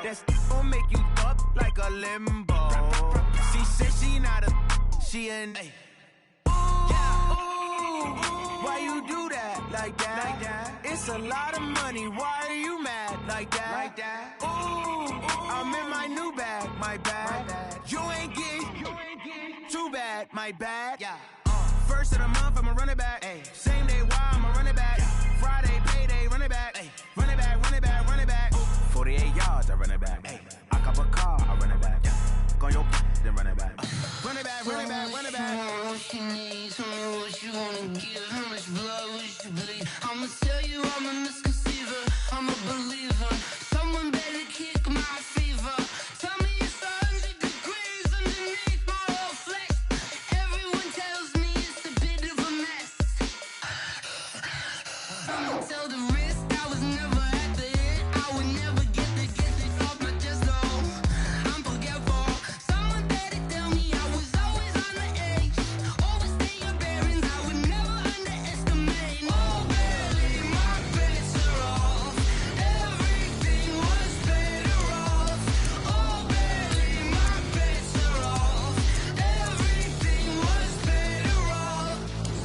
That gon' make you up like a limbo. She said she not a, she an A. Why you do that like that? It's a lot of money. Why are you mad like that? Ooh, I'm in my new bag, my bad. You ain't getting too bad, my bad. First of the month, I'ma run it back. Same day, why I'ma run it back. Friday, payday, run it back. Run it back, run it back, run it back. 48 yards, I run it back. I cop a car, I run it back. Go on your then run it back. Run it back, run it back, run it back. What you need, tell me what you wanna give. How much blood would you bleed? I'ma tell you I'm a misconceiver. I'm a believer. Someone better kick my fever. Tell me it's 100 degrees underneath my whole flesh. Everyone tells me it's a bit of a mess. I'ma tell the risk I was never at the end. I would never get this off my chest though. I'm forgetful. Someone better tell me I was always on the edge. Overstay your bearings, I would never underestimate. Oh baby, my bets are off. Everything was better off. Oh baby, my bets are off. Everything was better off.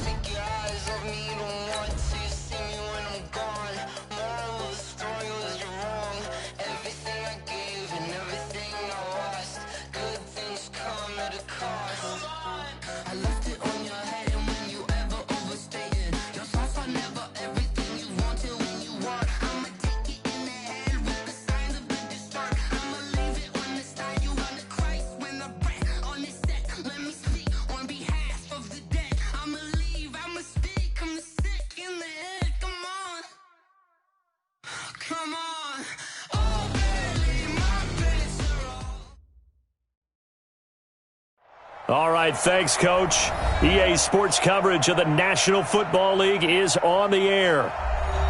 Take your eyes off me, don't want to see me when I'm gone. Moral of the story was you're wrong. Everything I gave and everything I lost. Good things come at a cost. I left it on your head, and when you ever overstated, your thoughts are never everything you wanted when you want. I'ma take it in the head with the signs of the distort. I'ma leave it on the side. You run the Christ when the breath on this set. Let me speak on behalf of the dead. I'ma leave, I'ma speak. I'm sick in the head. Come on, come on. Oh baby, my bets are off. All right, thanks, Coach. EA Sports coverage of the National Football League is on the air.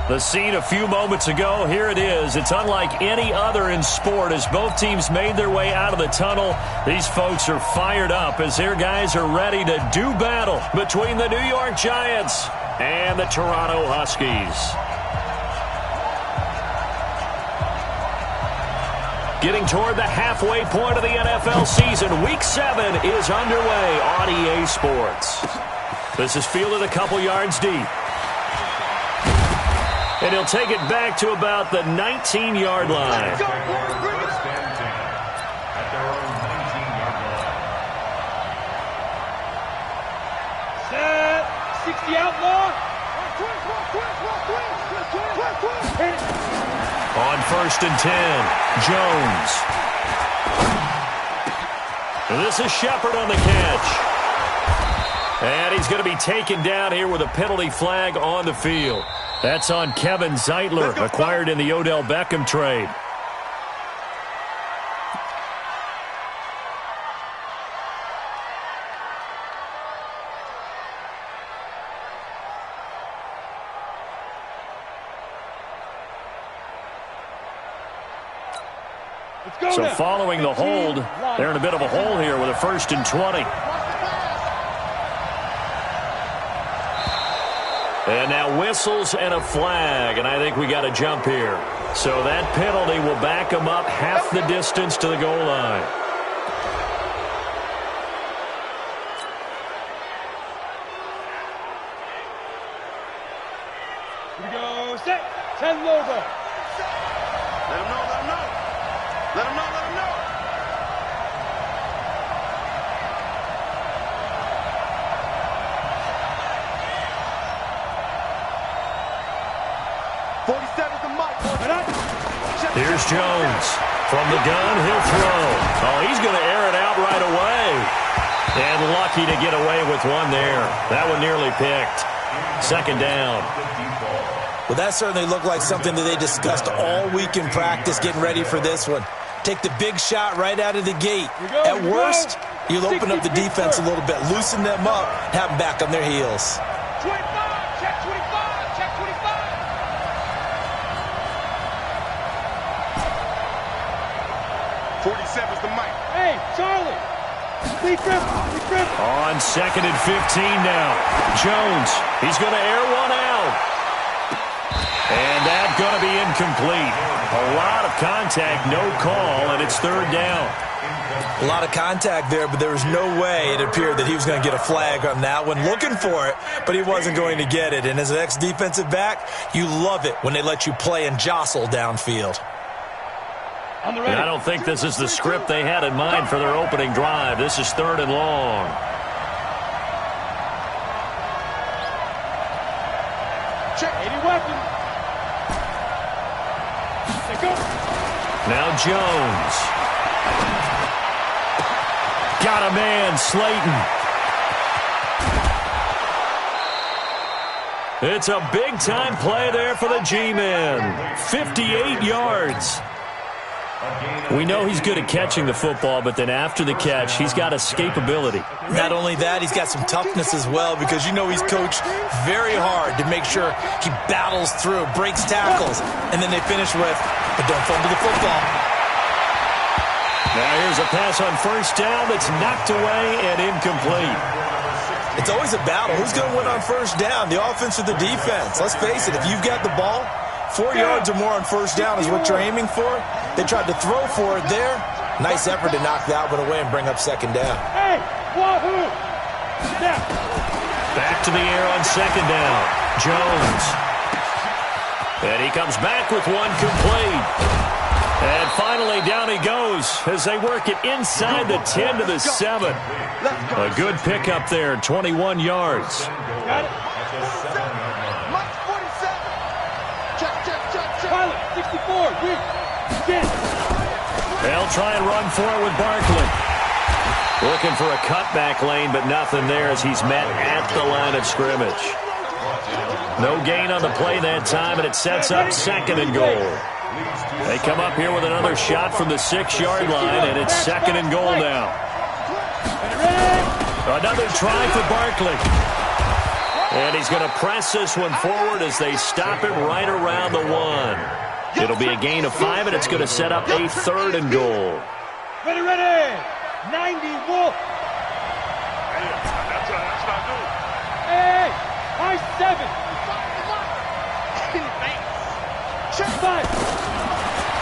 The scene a few moments ago, here it is. It's unlike any other in sport as both teams made their way out of the tunnel. These folks are fired up as their guys are ready to do battle between the New York Giants and the Toronto Huskies. Getting toward the halfway point of the NFL season, Week 7 is underway on EA Sports. This is fielded a couple yards deep. And he'll take it back to about the 19-yard line. Set, 60 outlaw. On 1st and 10, Jones. This is Shepard on the catch. And he's going to be taken down here with a penalty flag on the field. That's on Kevin Zeitler, acquired in the Odell Beckham trade. So following the hold, they're in a bit of a hole here with a 1st and 20. And now whistles and a flag, and I think we got a jump here. So that penalty will back them up half the distance to the goal line. Here we go, set, 10 logo. Let him know, let him know. Let him know, let him know. Here's Jones. From the gun, he'll throw. Oh, he's going to air it out right away. And lucky to get away with one there. That one nearly picked. 2nd down. Well, that certainly looked like something that they discussed all week in practice getting ready for this one. Take the big shot right out of the gate. At worst, you'll open up the defense a little bit, loosen them up, have them back on their heels. 25, check 25, check 25. 47's the mic. Hey, Charlie. Be grip. On 2nd and 15 now. Jones, he's going to air one out. And that's going to be incomplete. A lot of contact, no call, and it's third down. A lot of contact there, but there was no way it appeared that he was going to get a flag on that one. Looking for it, but he wasn't going to get it. And as an ex-defensive back, you love it when they let you play and jostle downfield. I don't think this is the script they had in mind for their opening drive. This is third and long. Check 80 weapons. Let's go. Now Jones. Got a man, Slayton. It's a big-time play there for the G-men. 58 yards. We know he's good at catching the football, but then after the catch, he's got escapability. Not only that, he's got some toughness as well, because you know he's coached very hard to make sure he battles through, breaks tackles, and then they finish with, but don't fumble the football. Now here's a pass on first down that's knocked away and incomplete. It's always a battle. Who's going to win on first down, the offense or the defense? Let's face it, if you've got the ball, 4 yards or more on first down is what you're aiming for. They tried to throw for it there. Nice effort to knock that one away and bring up second down. Hey, wahoo! Snap. Back to the air on second down. Jones. And he comes back with one complete. And finally down he goes as they work it inside the 10 to the 7. A good pickup there, 21 yards. Got it. Mike 47. Check. Pilot, 64. Weak. Again. They'll try and run for it with Barkley. Looking for a cutback lane, but nothing there as he's met at the line of scrimmage. No gain on the play that time, and it sets up second and goal. They come up here with another shot from the 6-yard line, and it's second and goal now. Another try for Barkley. And he's going to press this one forward as they stop it right around the 1. It'll be a gain of 5, and it's going to set up a third and goal. Ready. 90 Wolf. That's not good. Hey, high 7. Check 5.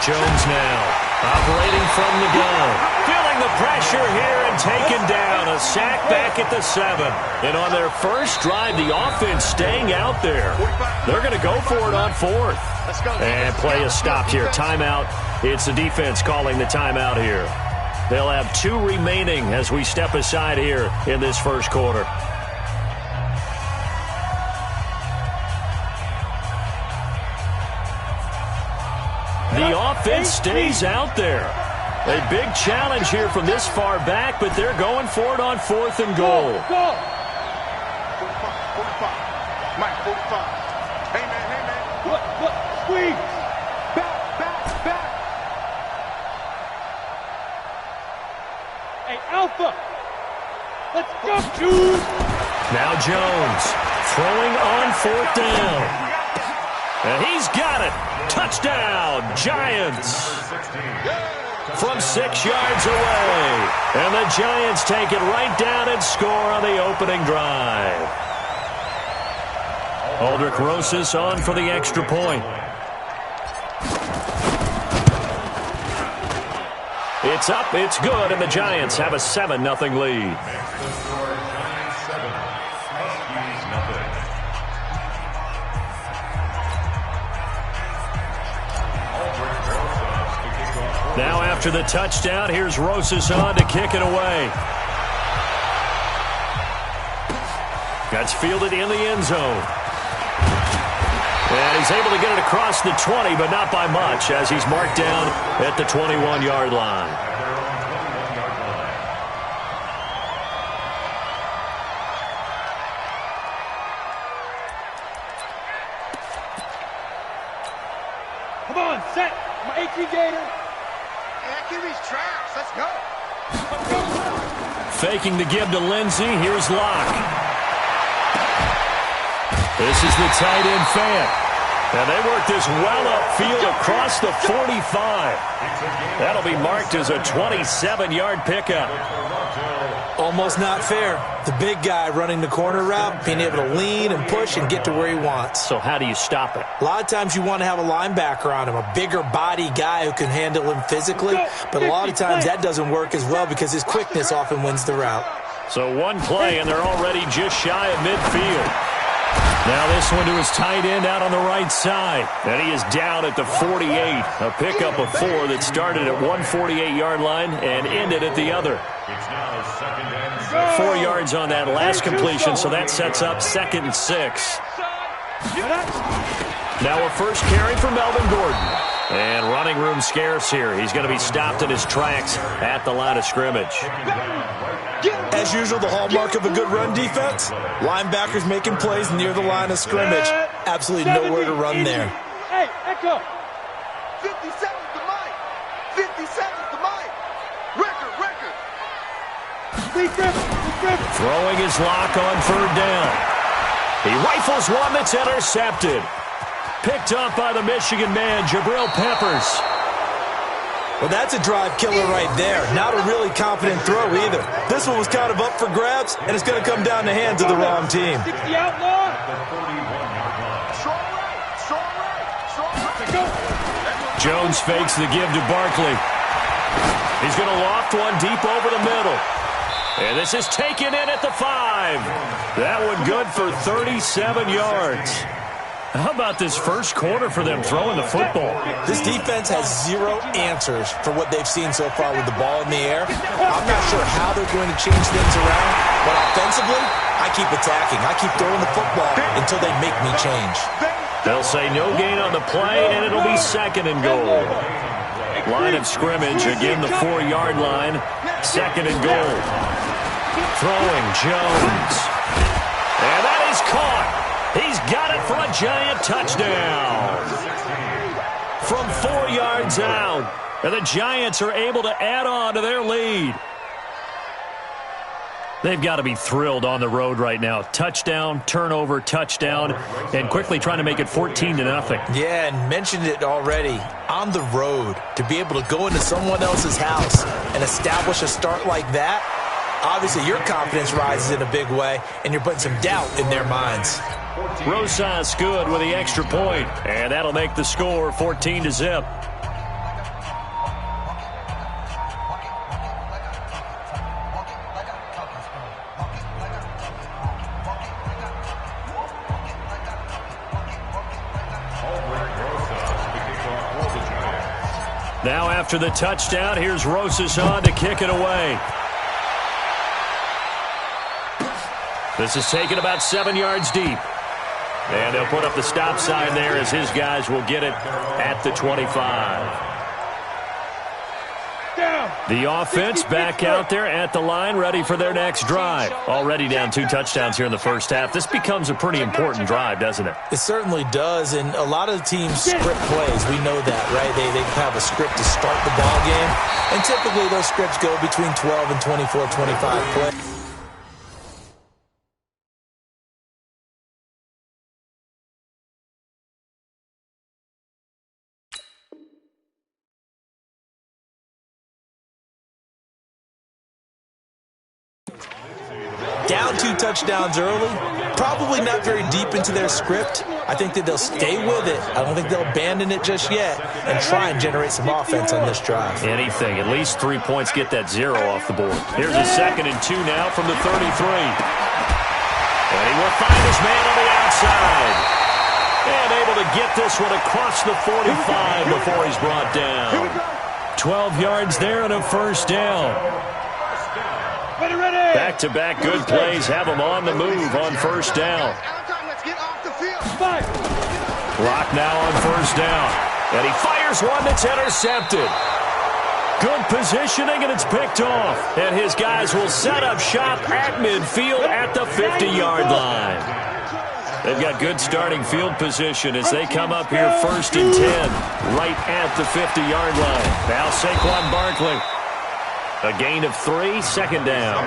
Jones now operating from the gun. Feeling the pressure here and taken down. A sack back at the 7. And on their first drive, the offense staying out there. They're going to go for it on fourth. And play is stopped here. Timeout. It's the defense calling the timeout here. They'll have 2 remaining as we step aside here in this first quarter. The offense stays out there. A big challenge here from this far back, but they're going for it on fourth and goal. Go. 45. Mike 45. Hey, man. Look. Squeeze. Back. Hey, Alpha. Let's go, dude. Now Jones throwing on fourth down. And he's got it. Touchdown, Giants. From 6 yards away. And the Giants take it right down and score on the opening drive. Aldrich Rosas on for the extra point. It's up, it's good, and the Giants have a 7-0 lead. Now after the touchdown, here's Rosas on to kick it away. That's fielded in the end zone. And he's able to get it across the 20, but not by much, as he's marked down at the 21-yard line. Come on, set. My 18 Gator. Give these tracks. Let's go. Faking the give to Lindsey. Here's Locke. This is the tight end Fant. And they work this well upfield across the 45. That'll be marked as a 27-yard pickup. Almost not fair. The big guy running the corner route, being able to lean and push and get to where he wants. So how do you stop it? A lot of times you want to have a linebacker on him, a bigger body guy who can handle him physically, but a lot of times that doesn't work as well because his quickness often wins the route. So one play, and they're already just shy of midfield. Now this one to his tight end out on the right side. And he is down at the 48. A pickup of 4 that started at 148-yard line and ended at the other. 4 yards on that last completion, so that sets up 2nd and 6. Now a first carry for Melvin Gordon. And running room scarce here. He's going to be stopped in his tracks at the line of scrimmage. As usual, the hallmark of a good run defense, linebackers making plays near the line of scrimmage. Absolutely nowhere to run there. Hey, echo. 50 seconds to Mike. 50 seconds to Mike. Record. Throwing his lock on 3rd down. He rifles one that's intercepted. Picked up by the Michigan man, Jabril Peppers. Well, that's a drive killer right there. Not a really confident throw either. This one was kind of up for grabs, and it's going to come down the hands of the wrong team. Jones fakes the give to Barkley. He's going to loft one deep over the middle. And this is taken in at the 5. That one good for 37 yards. How about this first quarter for them throwing the football? This defense has zero answers for what they've seen so far with the ball in the air. I'm not sure how they're going to change things around, but offensively, I keep attacking. I keep throwing the football until they make me change. They'll say no gain on the play, and it'll be 2nd and goal. Line of scrimmage, again the 4-yard line, 2nd and goal. Throwing Jones. And that is caught. He's got it for a giant touchdown. From 4 yards out. And the Giants are able to add on to their lead. They've got to be thrilled on the road right now. Touchdown, turnover, touchdown, and quickly trying to make it 14-0. Yeah, and mentioned it already. On the road, to be able to go into someone else's house and establish a start like that, obviously your confidence rises in a big way, and you're putting some doubt in their minds. Rosas good with the extra point, and that'll make the score 14-0. Now after the touchdown, here's Rosas on to kick it away. This is taken about 7 yards deep. And they'll put up the stop sign there as his guys will get it at the 25. The offense back out there at the line, ready for their next drive. Already down 2 touchdowns here in the first half. This becomes a pretty important drive, doesn't it? It certainly does, and a lot of the teams script plays. We know that, right? They have a script to start the ball game, and typically those scripts go between 12 and 24, 25 plays. Down 2 touchdowns early, probably not very deep into their script. I think that they'll stay with it. I don't think they'll abandon it just yet and try and generate some offense on this drive. Anything. At least 3 points get that 0 off the board. Here's a 2nd and 2 now from the 33. And he will find his man on the outside. And able to get this one across the 45 before he's brought down. 12 yards there and a first down. Back-to-back good plays have them on the move on first down. Clock now on first down. And he fires one that's intercepted. Good positioning, and it's picked off. And his guys will set up shop at midfield at the 50-yard line. They've got good starting field position as they come up here 1st and 10, right at the 50-yard line. Now Saquon Barkley. A gain of 3, second down.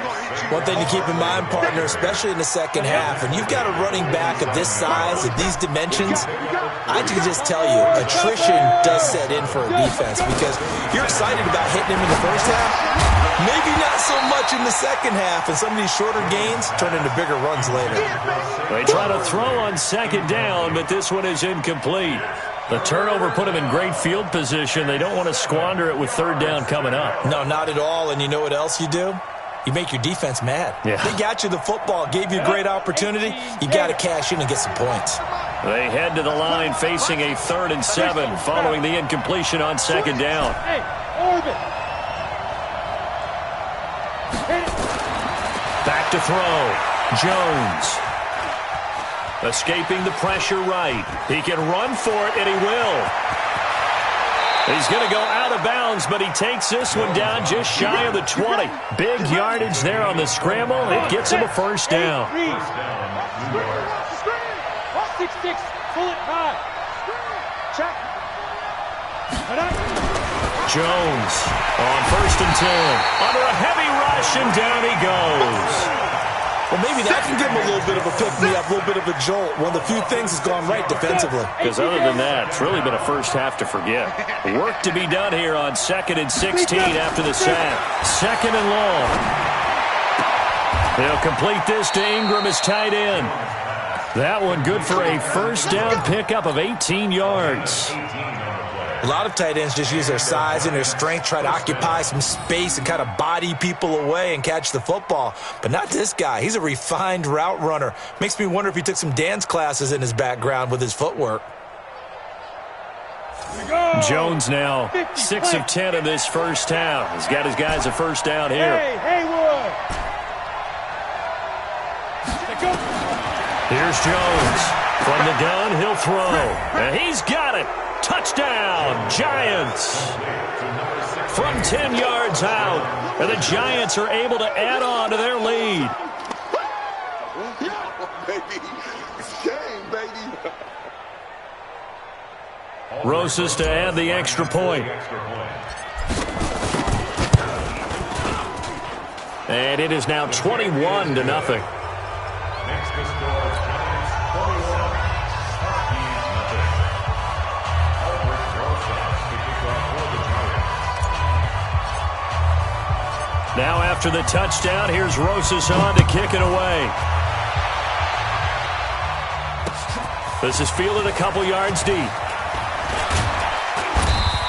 One thing to keep in mind, partner, especially in the second half, when you've got a running back of this size, of these dimensions, I can just tell you, attrition does set in for a defense because you're excited about hitting him in the first half. Maybe not so much in the second half, and some of these shorter gains turn into bigger runs later. They try to throw on second down, but this one is incomplete. The turnover put them in great field position. They don't want to squander it with third down coming up. No, not at all. And you know what else you do? You make your defense mad. Yeah. They got you the football, gave you a great opportunity. You got to cash in and get some points. They head to the line facing a 3rd and 7 following the incompletion on second down. Hey, orbit. Back to throw. Jones. Escaping the pressure right. He can run for it, and he will. He's going to go out of bounds, but he takes this one down just shy of the 20. Big yardage there on the scramble. It gets him a first down. 6-6, pull it high. Check. Jones on 1st and 10. Under a heavy rush, and down he goes. Well, maybe that can give him a little bit of a pick-me-up, a little bit of a jolt. One of the few things has gone right defensively. Because other than that, it's really been a first half to forget. Work to be done here on 2nd and 16 after the sack. 2nd and long. They'll complete this to Ingram as tight end. That one good for a first down pickup of 18 yards. A lot of tight ends just use their size and their strength, try to occupy some space and kind of body people away and catch the football. But not this guy. He's a refined route runner. Makes me wonder if he took some dance classes in his background with his footwork. Jones now 6 of 10 in this first half. He's got his guys a first down here. Hey, Haywood. Here's Jones. From the gun, he'll throw. And he's got it. Touchdown, Giants. From 10 yards out. And the Giants are able to add on to their lead. Yeah, baby. It's game, baby. Rosas to add the extra point. And it is now 21-0. Now after the touchdown, here's Rosas on to kick it away. This is fielded a couple yards deep.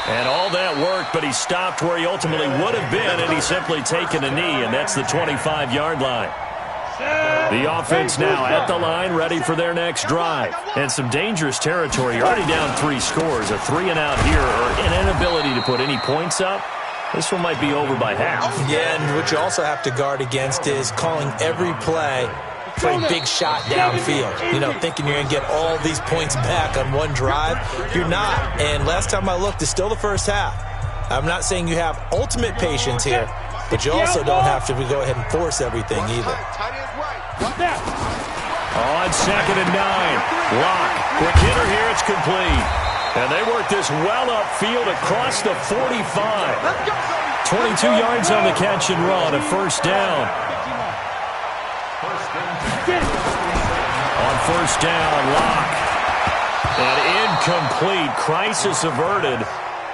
And all that worked, but he stopped where he ultimately would have been, and he's simply taken a knee, and that's the 25-yard line. The offense now at the line, ready for their next drive. And some dangerous territory. You're already down 3 scores. A 3-and-out here, or an inability to put any points up. This one might be over by half. Yeah, and what you also have to guard against is calling every play for a big shot downfield. You know, thinking you're going to get all these points back on one drive. You're not. And last time I looked, it's still the first half. I'm not saying you have ultimate patience here, but you also don't have to go ahead and force everything either. On 2nd and 9. Lock. Quick hitter here. It's complete. And they work this well upfield across the 45. 22 yards on the catch and run. A first down. On first down, Lock. And incomplete. Crisis averted.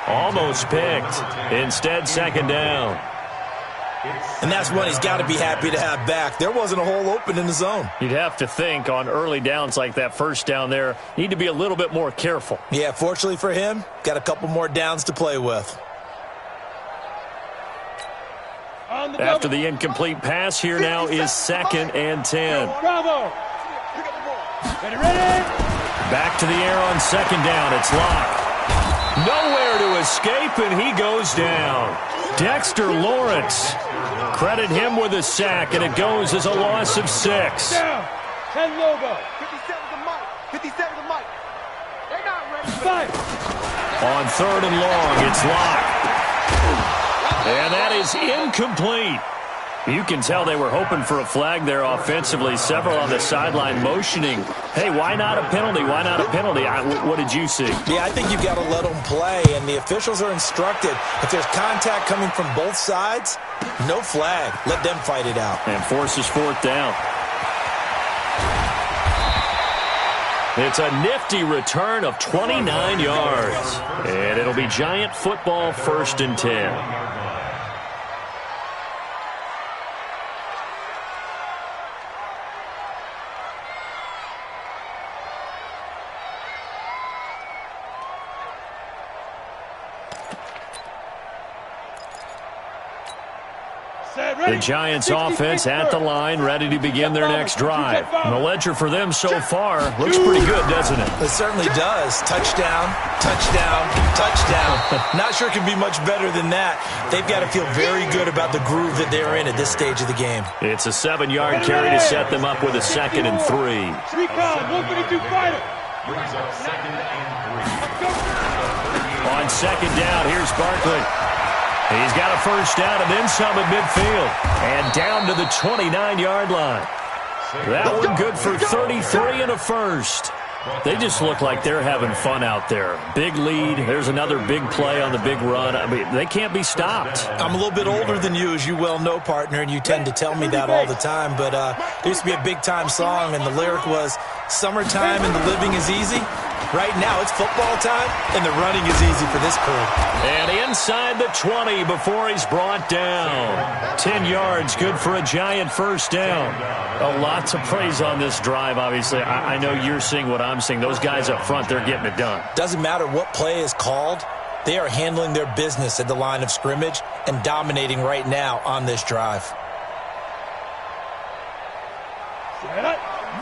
Almost picked. Instead, 2nd down. And that's one he's got to be happy to have back. There wasn't a hole open in the zone. You'd have to think on early downs like that first down there, need to be a little bit more careful. Yeah, fortunately for him, got a couple more downs to play with. After the incomplete pass, here now is 2nd and 10. Bravo. Ready? Back to the air on 2nd down. It's Lock. Nowhere to escape, and he goes down. Dexter Lawrence. Credit him with a sack, and it goes as a loss of 6. Down. 10 logo. 57 to Mike. 57 to Mike. They're not ready. 5. On 3rd and long, it's Lock. And that is incomplete. You can tell they were hoping for a flag there offensively. Several on the sideline motioning, hey, why not a penalty? Why not a penalty? What did you see? Yeah, I think you've got to let them play, and the officials are instructed. If there's contact coming from both sides, no flag. Let them fight it out. And forces fourth down. It's a nifty return of 29 yards. And it'll be Giant football, 1st and 10. The Giants offense at the line, ready to begin their next drive. And the ledger for them so far looks pretty good, doesn't it? It certainly does. Touchdown, touchdown, touchdown. Not sure it can be much better than that. They've got to feel very good about the groove that they're in at this stage of the game. It's a 7-yard carry to set them up with a 2nd and 3. 152 fighter. On 2nd down, here's Barkley. He's got a first down and then some at midfield. And down to the 29-yard line. That one good for 33 and a first. They just look like they're having fun out there. Big lead. There's another big play on the big run. I mean, they can't be stopped. I'm a little bit older than you, as you well know, partner, and you tend to tell me that all the time. But there used to be a big-time song, and the lyric was, "Summertime and the living is easy." Right now, it's football time, and the running is easy for this crew. And inside the 20 before he's brought down. 10 yards, good for a Giant first down. Lots of praise on this drive, obviously. I know you're seeing what I'm seeing. Those guys up front, they're getting it done. Doesn't matter what play is called. They are handling their business at the line of scrimmage and dominating right now on this drive.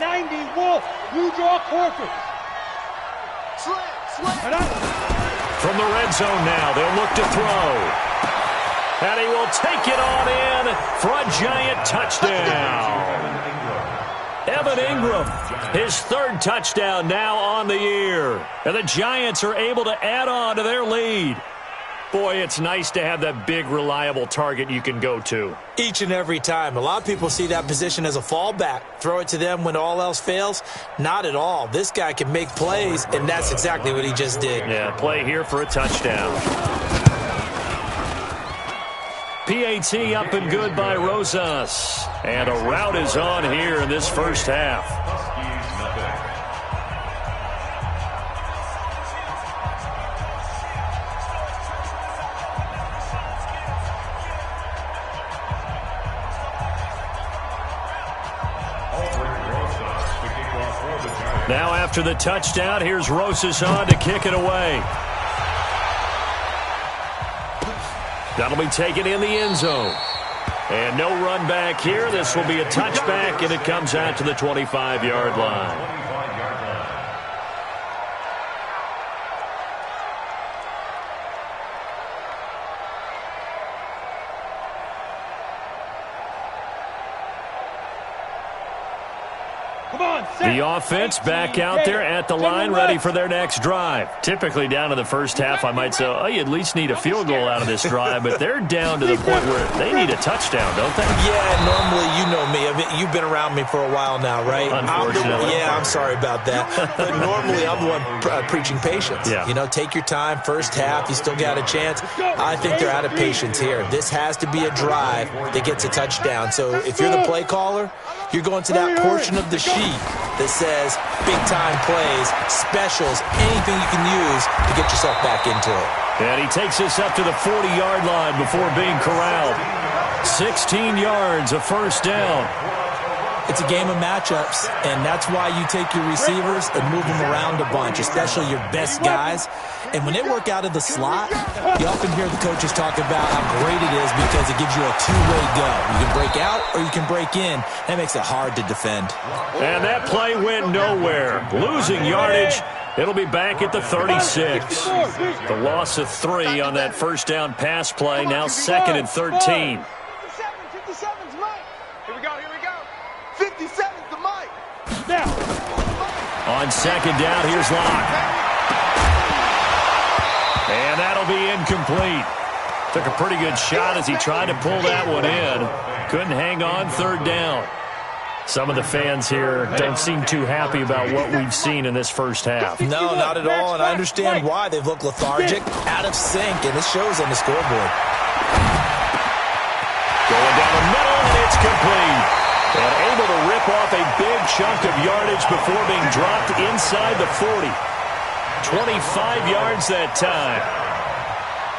90 Wolf, you draw quarters. From the red zone now, they'll look to throw. And he will take it on in for a Giant touchdown. Evan Ingram, his 3rd touchdown now on the year. And the Giants are able to add on to their lead. Boy, it's nice to have that big, reliable target you can go to. Each and every time. A lot of people see that position as a fallback. Throw it to them when all else fails. Not at all. This guy can make plays, and that's exactly what he just did. Yeah, play here for a touchdown. PAT up and good by Rosas. And a rout is on here in this first half. Now after the touchdown, here's Rosas on to kick it away. That'll be taken in the end zone. And no run back here. This will be a touchback, and it comes out to the 25-yard line. The offense back out there at the line, ready for their next drive. Typically down to the first half, I might say, oh, you at least need a field goal out of this drive, but they're down to the point where they need a touchdown, don't they? Yeah, normally, you know me. I mean, you've been around me for a while now, right? Unfortunately. I'm sorry about that. But normally, I'm the one preaching patience. Yeah. You know, take your time. First half, you still got a chance. I think they're out of patience here. This has to be a drive that gets a touchdown. So if you're the play caller, you're going to that portion of the sheet that says big-time plays, specials, anything you can use to get yourself back into it. And he takes this up to the 40-yard line before being corralled. 16 yards, a first down. It's a game of matchups, and that's why you take your receivers and move them around a bunch, especially your best guys. And when they work out of the slot, you often hear the coaches talk about how great it is because it gives you a two-way go. You can break out or you can break in. That makes it hard to defend. And that play went nowhere. Losing yardage. It'll be back at the 36. The loss of 3 on that first down pass play. Now 2nd and 13. 57's Mike. Here we go. 57's the Mike. Now. On 2nd down, here's Locke. And that'll be incomplete. Took a pretty good shot as he tried to pull that one in. Couldn't hang on third down. Some of the fans here don't seem too happy about what we've seen in this first half. No, not at all, and I understand why. They've looked lethargic, out of sync, and it shows on the scoreboard. Going down the middle, and it's complete. And able to rip off a big chunk of yardage before being dropped inside the 40. 25 yards that time.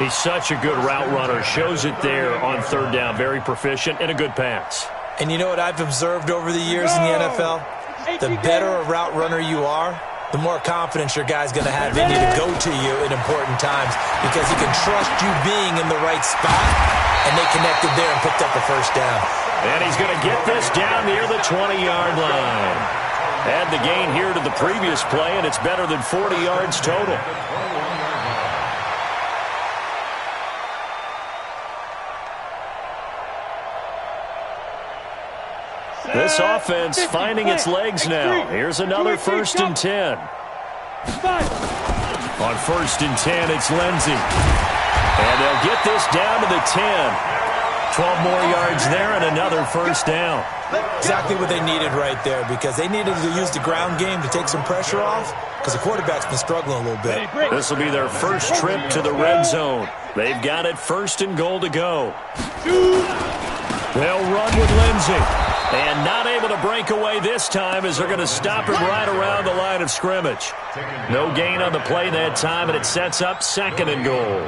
He's such a good route runner. Shows it there on third down. Very proficient and a good pass. And you know what I've observed over the years in the NFL? The better a route runner you are, the more confidence your guy's going to have in you to go to you in important times because he can trust you being in the right spot, and they connected there and picked up the first down. And he's going to get this down near the 20-yard line. Add the gain here to the previous play, and it's better than 40 yards total. This offense finding its legs now. Here's another 1st and 10. On 1st and 10, it's Lindsey. And they'll get this down to the 10. 12 more yards there and another first down. Exactly what they needed right there because they needed to use the ground game to take some pressure off because the quarterback's been struggling a little bit. This will be their first trip to the red zone. They've got it 1st and goal to go. They'll run with Lindsey. And not able to break away this time as they're going to stop him right around the line of scrimmage. No gain on the play that time, and it sets up 2nd and goal.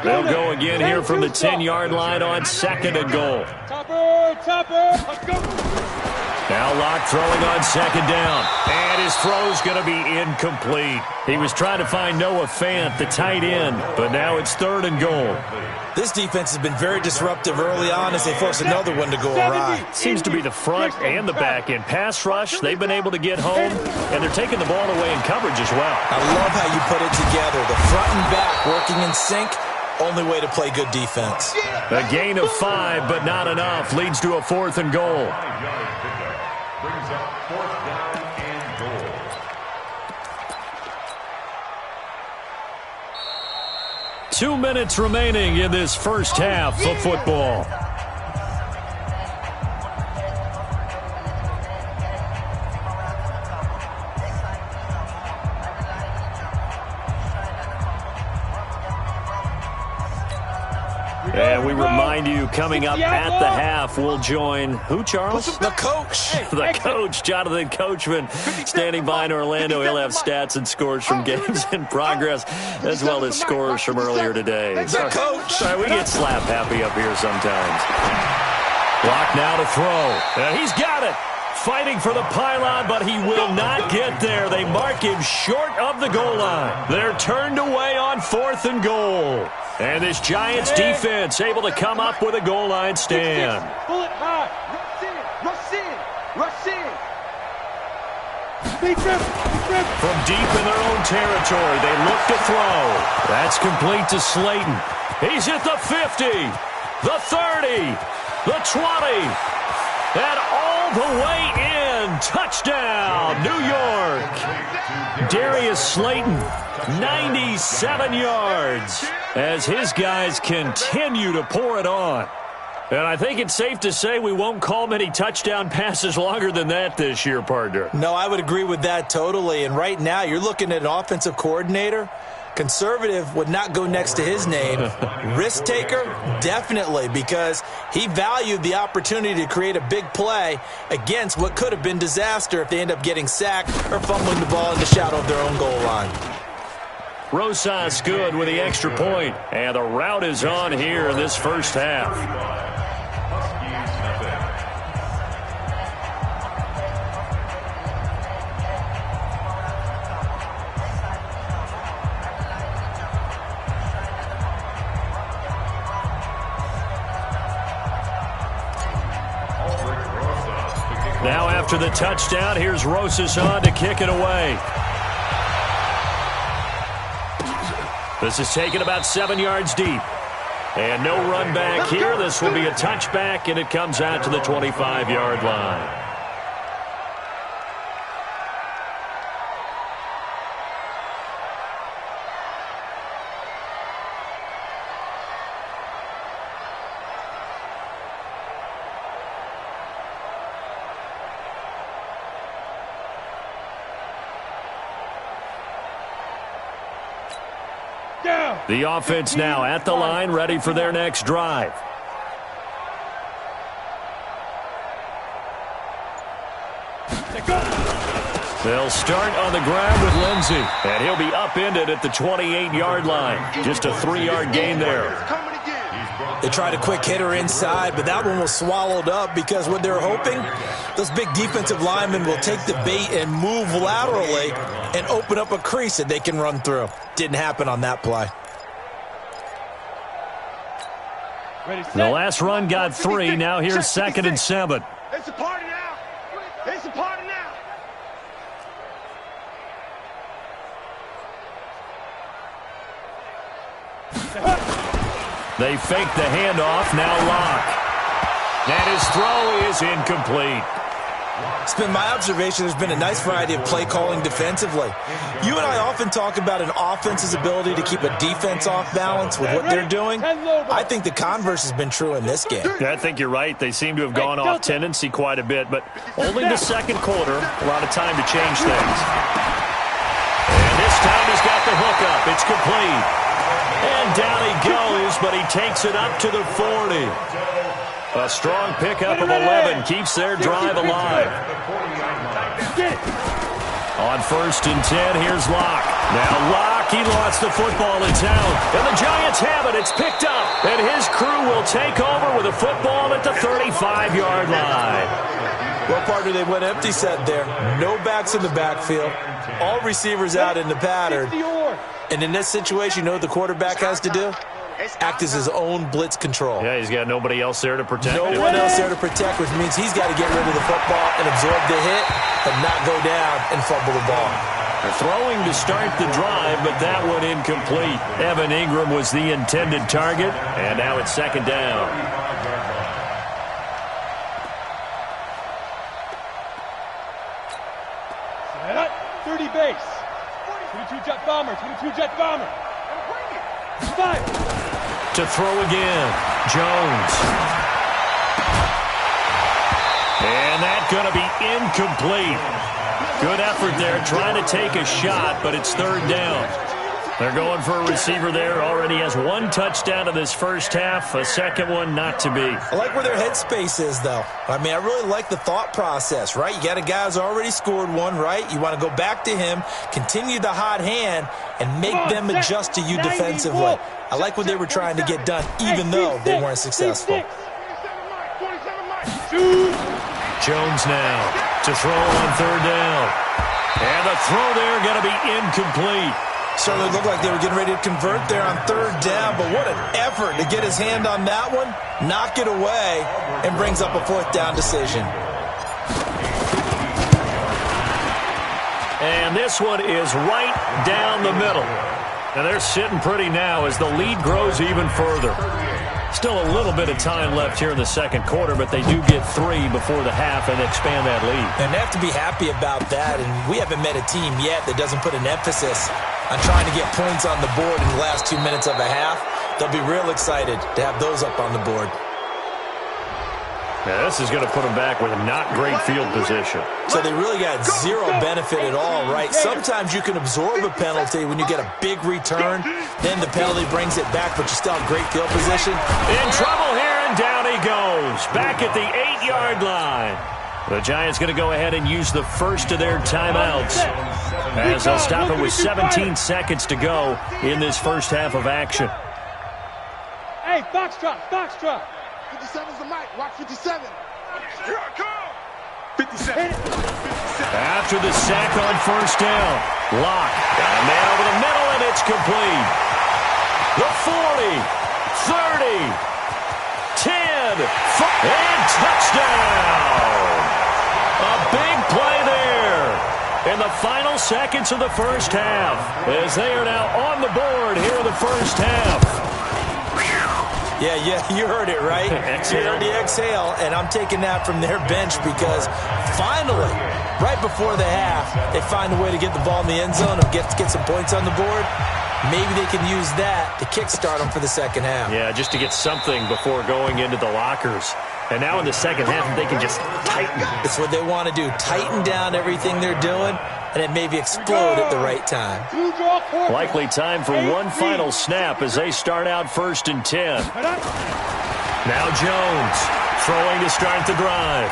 They'll go again here from the 10-yard line on 2nd and goal. Now Locke throwing on 2nd down. And his throw's going to be incomplete. He was trying to find Noah Fant, the tight end, but now it's 3rd and goal. This defense has been very disruptive early on as they force another one to go awry. Seems to be the front and the back end. Pass rush, they've been able to get home, and they're taking the ball away in coverage as well. I love how you put it together. The front and back working in sync, only way to play good defense. A gain of 5, but not enough. Leads to a 4th and goal. Brings up 4th down and goal. Two minutes remaining in this first half of football. And we remind you, coming up at the half, we'll join who, Charles? The coach. The coach, Jonathan Coachman, standing by in Orlando. He'll have stats and scores from games in progress, as well as scores from earlier today. The coach. Sorry, we get slap happy up here sometimes. Locke now to throw. And he's got it. Fighting for the pylon, but he will not get there. They mark him short of the goal line. They're turned away on 4th and goal. And this Giants defense able to come up with a goal line stand. Bullet high. Rush in. From deep in their own territory, they look to throw. That's complete to Slayton. He's at the 50, the 30, the 20, and all the way in. Touchdown, New York. Darius Slayton, 97 yards, as his guys continue to pour it on. And I think it's safe to say we won't call many touchdown passes longer than that this year, partner. No, I would agree with that totally. And right now, you're looking at an offensive coordinator. Conservative would not go next to his name. Risk taker, definitely, because he valued the opportunity to create a big play against what could have been disaster if they end up getting sacked or fumbling the ball in the shadow of their own goal line. Rosas good with the extra point, and the route is on here in this first half. Now after the touchdown, here's Rosas on to kick it away. This is taken about 7 yards deep. And no run back here. This will be a touchback, and it comes out to the 25-yard line. The offense now at the line, ready for their next drive. They'll start on the ground with Lindsey, and he'll be upended at the 28-yard line. Just a 3-yard gain there. They tried a quick hitter inside, but that one was swallowed up because what they're hoping, those big defensive linemen will take the bait and move laterally and open up a crease that they can run through. Didn't happen on that play. The last run got 3. Now here's 2nd and 7. It's a party now. It's a party now. They fake the handoff, now Locke. And his throw is incomplete. It's been my observation there's been a nice variety of play calling defensively. You and I often talk about an offense's ability to keep a defense off balance with what they're doing. I think the converse has been true in this game. Yeah, I think you're right. They seem to have gone off tendency quite a bit, but only the second quarter, a lot of time to change things. And this time he's got the hookup. It's complete. And down he goes, but he takes it up to the 40. A strong pickup of 11 keeps their drive alive. On 1st and 10, here's Locke. Now Locke, he lost the football in town. And the Giants have it. It's picked up. And his crew will take over with a football at the 35-yard line. Well, partner, they went empty set there. No backs in the backfield. All receivers out in the pattern. And in this situation, you know what the quarterback has to do? Act as his own blitz control. Yeah, he's got nobody else there to protect him. No one else there to protect, which means he's got to get rid of the football and absorb the hit, but not go down and fumble the ball. They're throwing to start the drive, but that one incomplete. Evan Ingram was the intended target, and now it's 2nd down. Set up, 30 base. 22-jet bomber, 22-jet bomber. 5. To throw again, Jones. And that's going to be incomplete. Good effort there, trying to take a shot, but it's 3rd down. They're going for a receiver there. Already has 1 touchdown in this first half, a second one not to be. I like where their headspace is, though. I mean, I really like the thought process, right? You got a guy who's already scored 1, right? You want to go back to him, continue the hot hand, and make them adjust to you defensively. I like what they were trying to get done, even though they weren't successful. Jones now to throw on 3rd down. And the throw there going to be incomplete. Certainly looked like they were getting ready to convert there on 3rd down, but what an effort to get his hand on that one, knock it away, and brings up a 4th down decision. And this one is right down the middle. And they're sitting pretty now as the lead grows even further. Still a little bit of time left here in the second quarter, but they do get 3 before the half and expand that lead. And they have to be happy about that, and we haven't met a team yet that doesn't put an emphasis on trying to get points on the board in the last 2 minutes of a half. They'll be real excited to have those up on the board. Now, this is going to put them back with a not great field position. So they really got zero benefit at all, right? Sometimes you can absorb a penalty when you get a big return, then the penalty brings it back, but you still have great field position. In trouble here, and down he goes. Back at the 8-yard line. The Giants going to go ahead and use the first of their timeouts, as they'll stop it with 17 seconds to go in this first half of action. Hey, Foxtrot, Foxtrot. 57's the mic. Watch 57. Here I come. 57. After the sack on 1st down, Locke got a man over the middle, and it's complete. The 40, 30, 10, and touchdown. A big play there in the final seconds of the first half, as they are now on the board here in the first half. Yeah, you heard it, right? You heard the exhale, and I'm taking that from their bench because finally, right before the half, they find a way to get the ball in the end zone and get some points on the board. Maybe they can use that to kickstart them for the second half. Yeah, just to get something before going into the lockers. And now in the second half, they can just tighten. It's what they want to do. Tighten down everything they're doing, and it maybe explode at the right time. Likely time for one final snap as they start out 1st and 10. Now Jones throwing to start the drive.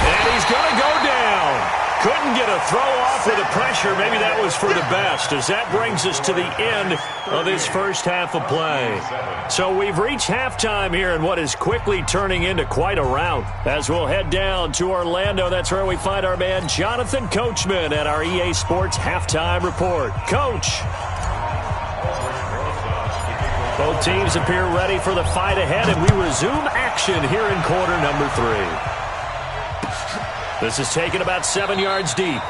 And he's going to go down. Couldn't get a throw off with the pressure. Maybe that was for the best, as that brings us to the end of this first half of play. So we've reached halftime here in what is quickly turning into quite a rout. As we'll head down to Orlando, that's where we find our man Jonathan Coachman at our EA Sports Halftime Report. Coach. Both teams appear ready for the fight ahead, and we resume action here in quarter number 3. This is taken about 7 yards deep.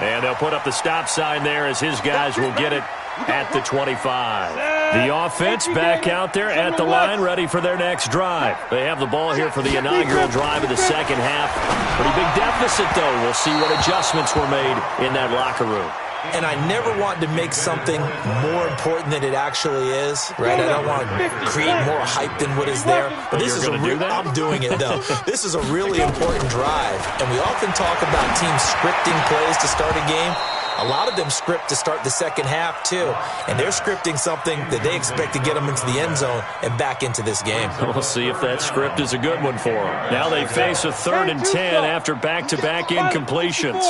And they'll put up the stop sign there as his guys will get it at the 25. The offense back out there at the line, ready for their next drive. They have the ball here for the inaugural drive of the second half. Pretty big deficit, though. We'll see what adjustments were made in that locker room. And I never want to make something more important than it actually is, right? I don't want to create more hype than what is there. But this is I'm doing it, though. This is a really important drive. And we often talk about teams scripting plays to start a game. A lot of them script to start the second half, too. And they're scripting something that they expect to get them into the end zone and back into this game. We'll see if that script is a good one for them. Now they face a 3rd and 10 after back-to-back incompletions.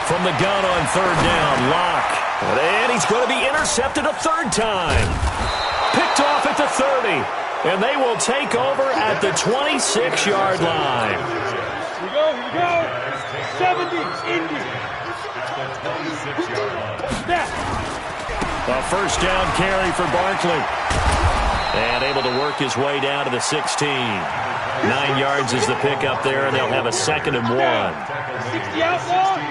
From the gun on 3rd down, Locke. And he's going to be intercepted a 3rd time. Picked off at the 30. And they will take over at the 26-yard line. Here we go. 70, Indy. A 1st down carry for Barkley. And able to work his way down to the 16. 9 yards is the pickup there, and they'll have a 2nd and 1. 60 outlaw.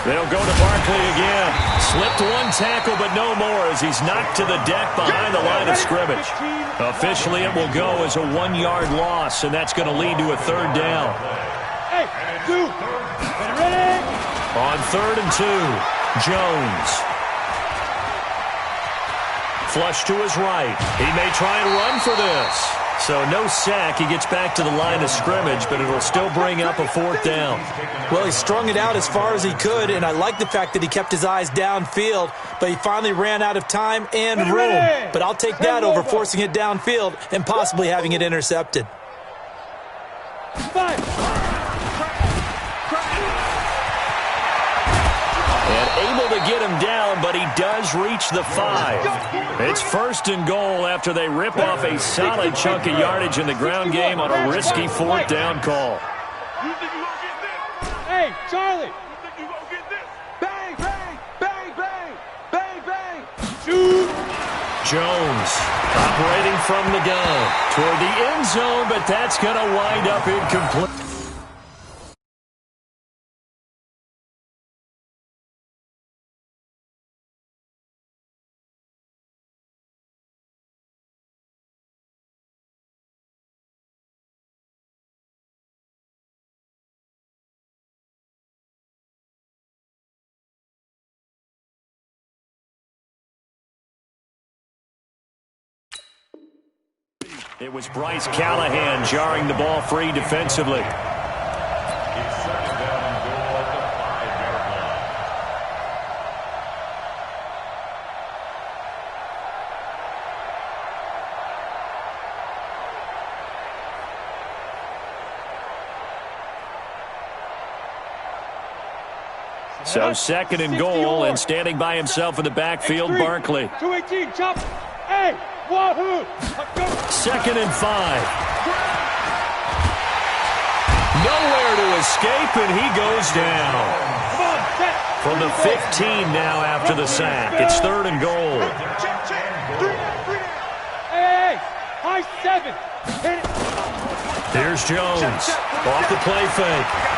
They'll go to Barkley again. Slipped one tackle, but no more as he's knocked to the deck behind the line of scrimmage. Officially, it will go as a 1-yard loss, and that's going to lead to a 3rd down. Hey, 2. Ready? On 3rd and 2, Jones. Flush to his right. He may try and run for this. So no sack. He gets back to the line of scrimmage, but it'll still bring up a 4th down. Well, he strung it out as far as he could, and I like the fact that he kept his eyes downfield, but he finally ran out of time and room. But I'll take that over forcing it downfield and possibly having it intercepted. 5. And able to get him down, but he does reach the 5. It's 1st and goal after they rip off a solid chunk of yardage in the ground game on a risky 4th down call. You think you gonna get this? Hey, Charlie. You think you gonna get this? Bang, bang, bang, bang, bang, bang. Shoot. Jones operating from the gun toward the end zone, but that's going to wind up incomplete. It was Bryce Callahan jarring the ball free defensively. So 2nd and goal, and standing by himself in the backfield, Barkley. 218, chop. Hey, wahoo. 2nd and 5. Nowhere to escape, and he goes down. From the 15 now after the sack. It's 3rd and goal. Hey, high 7. Hit it. Here's Jones. Off the play fake.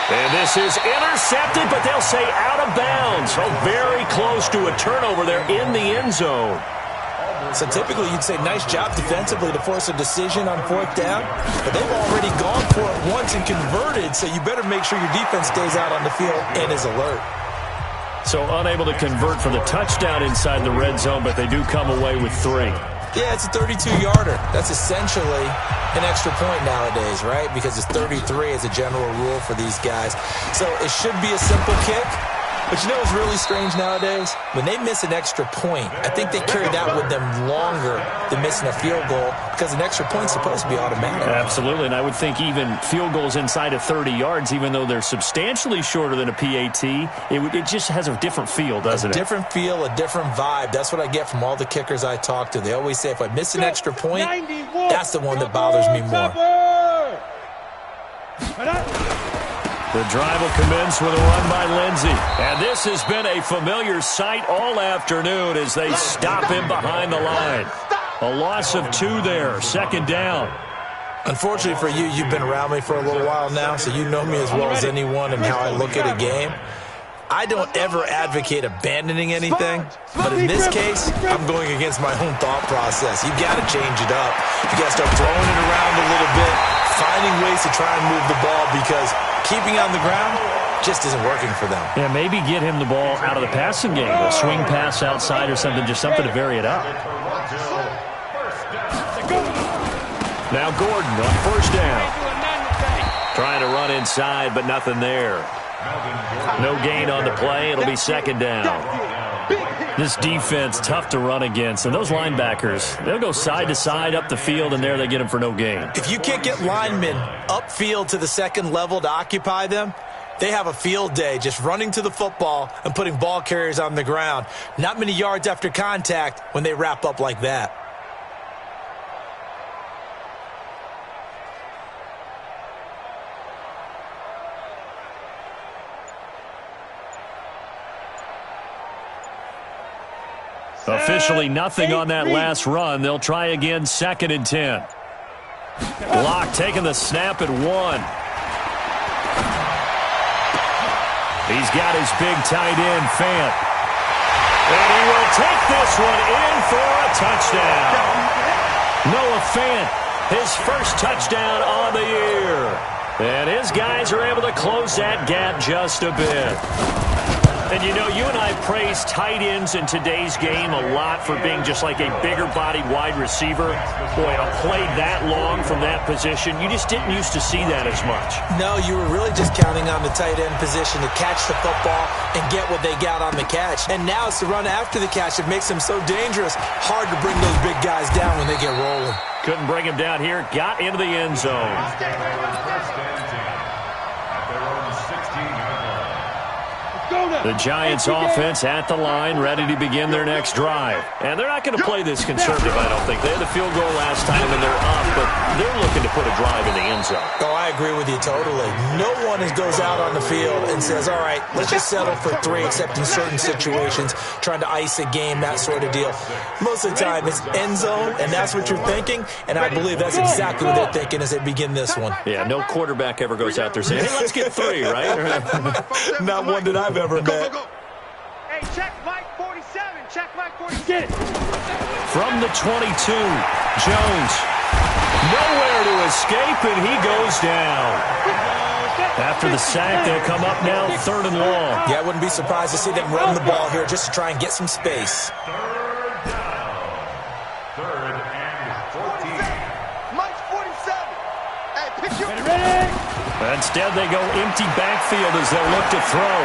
And this is intercepted, but they'll say out of bounds. Oh, very close to a turnover there in the end zone. So typically you'd say nice job defensively to force a decision on 4th down, but they've already gone for it once and converted, so you better make sure your defense stays out on the field and is alert. So unable to convert for the touchdown inside the red zone, but they do come away with 3. Yeah, it's a 32-yarder. That's essentially an extra point nowadays, right? Because it's 33 as a general rule for these guys. So it should be a simple kick. But you know what's really strange nowadays? When they miss an extra point, I think they carry that with them longer than missing a field goal because an extra point's supposed to be automatic. Absolutely, and I would think even field goals inside of 30 yards, even though they're substantially shorter than a PAT, it just has a different feel, doesn't it? A different feel, a different vibe. That's what I get from all the kickers I talk to. They always say if I miss an extra point, that's the one that bothers me more. The drive will commence with a run by Lindsey. And this has been a familiar sight all afternoon as they stop him behind the line. A loss of 2 there, 2nd down. Unfortunately for you, you've been around me for a little while now, so you know me as well as anyone and how I look at a game. I don't ever advocate abandoning anything, but in this case, I'm going against my own thought process. You've got to change it up. You got to start throwing it around a little bit, finding ways to try and move the ball because keeping on the ground just isn't working for them. Yeah, maybe get him the ball out of the passing game, a swing pass outside or something, just something to vary it up. Now Gordon on 1st down. Trying to run inside, but nothing there. No gain on the play. It'll be 2nd down. This defense, tough to run against. And those linebackers, they'll go side to side up the field, and there they get them for no gain. If you can't get linemen upfield to the 2nd level to occupy them, they have a field day just running to the football and putting ball carriers on the ground. Not many yards after contact when they wrap up like that. Officially nothing on that last run. They'll try again, 2nd and 10. Locke taking the snap at 1. He's got his big tight end, Fant. And he will take this one in for a touchdown. Noah Fant, his first touchdown on the year. And his guys are able to close that gap just a bit. And, you know, you and I praise tight ends in today's game a lot for being just like a bigger-bodied wide receiver. Boy, a play that long from that position, you just didn't used to see that as much. No, you were really just counting on the tight end position to catch the football and get what they got on the catch. And now it's the run after the catch that makes them so dangerous. Hard to bring those big guys down when they get rolling. Couldn't bring him down here. Got into the end zone. The Giants offense at the line, ready to begin their next drive. And they're not going to play this conservative, I don't think. They had the field goal last time and they're up, but they're looking to put a drive in the end zone. Oh, I agree with you totally. No one goes out on the field and says, all right, let's just settle for 3, except in certain situations, trying to ice a game, that sort of deal. Most of the time, it's end zone, and that's what you're thinking, and I believe that's exactly what they're thinking as they begin this one. Yeah, no quarterback ever goes out there saying, hey, let's get 3, right? Not one that I've ever met. Hey, check Mike 47. Check Mike 47. Get it. From the 22, Jones. Nowhere to escape, and he goes down. After the sack, they'll come up now, 3rd and long. Yeah, I wouldn't be surprised to see them run the ball here just to try and get some space. 3rd and 14. Mike's 47. Hey, pick your... Instead, they go empty backfield as they'll look to throw.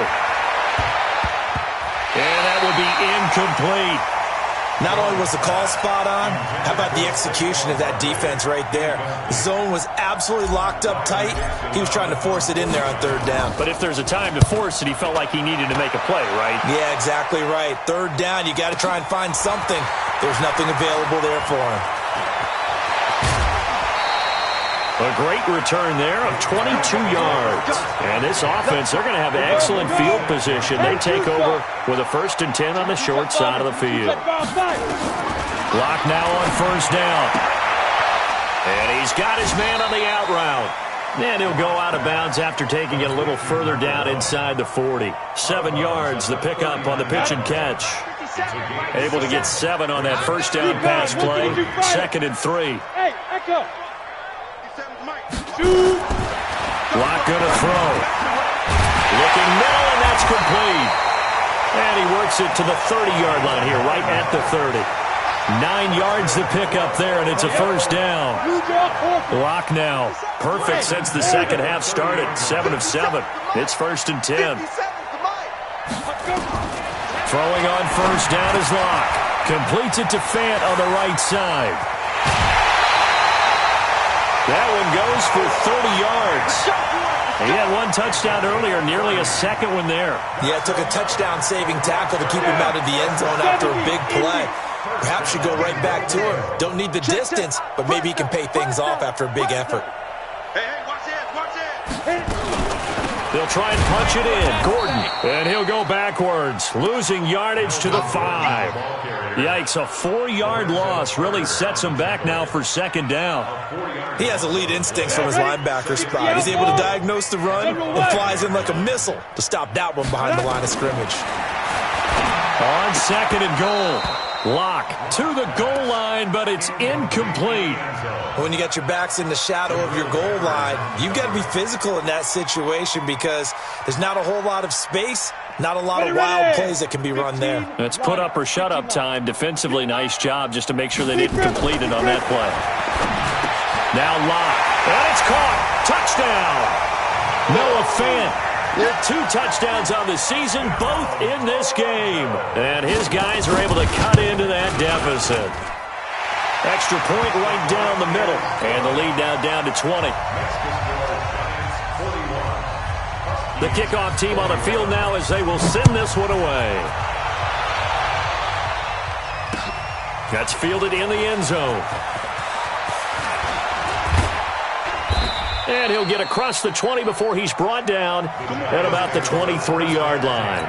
And that will be incomplete. Not only was the call spot on, how about the execution of that defense right there? The zone was absolutely locked up tight. He was trying to force it in there on 3rd down. But if there's a time to force it, he felt like he needed to make a play, right? Yeah, exactly right. 3rd down, you got to try and find something. There's nothing available there for him. A great return there of 22 yards. And this offense, they're going to have excellent field position. They take over with a 1st and 10 on the short side of the field. Clock now on 1st down. And he's got his man on the out route. And he'll go out of bounds after taking it a little further down inside the 40. 7 yards, the pickup on the pitch and catch. Able to get 7 on that first down pass play. 2nd and 3. Hey, echo. Lock gonna throw. Looking middle, and that's complete. And he works it to the 30-yard line here, right at the 30. 9 yards to pick up there, and it's a first down. Lock now. Perfect since the second half started. 7 of 7. It's 1st and 10. Throwing on first down is Lock. Completes it to Fant on the right side. That one goes for 30 yards. He had 1 touchdown earlier, nearly a second one there. Yeah, it took a touchdown-saving tackle to keep him out of the end zone after a big play. Perhaps you go right back to him. Don't need the distance, but maybe he can pay things off after a big effort. Hey, watch this. They'll try and punch it in. Gordon. And he'll go backwards, losing yardage to the 5. Yikes, a 4-yard loss really sets him back now for 2nd down. He has elite instincts from his linebacker spot. He's able to diagnose the run and flies in like a missile to stop that one behind the line of scrimmage. On 2nd and goal. Lock to the goal line, but it's incomplete. When you got your backs in the shadow of your goal line, you've got to be physical in that situation because there's not a whole lot of space, not a lot of wild plays that can be run there. It's put up or shut up time. Defensively, nice job just to make sure they didn't complete it on that play. Now Lock, and it's caught. Touchdown. Noah Fant with 2 touchdowns on the season, both in this game. And his guys are able to cut into that deficit. Extra point right down the middle. And the lead now down to 20. The kickoff team on the field now as they will send this one away. That's fielded in the end zone. And he'll get across the 20 before he's brought down at about the 23-yard line.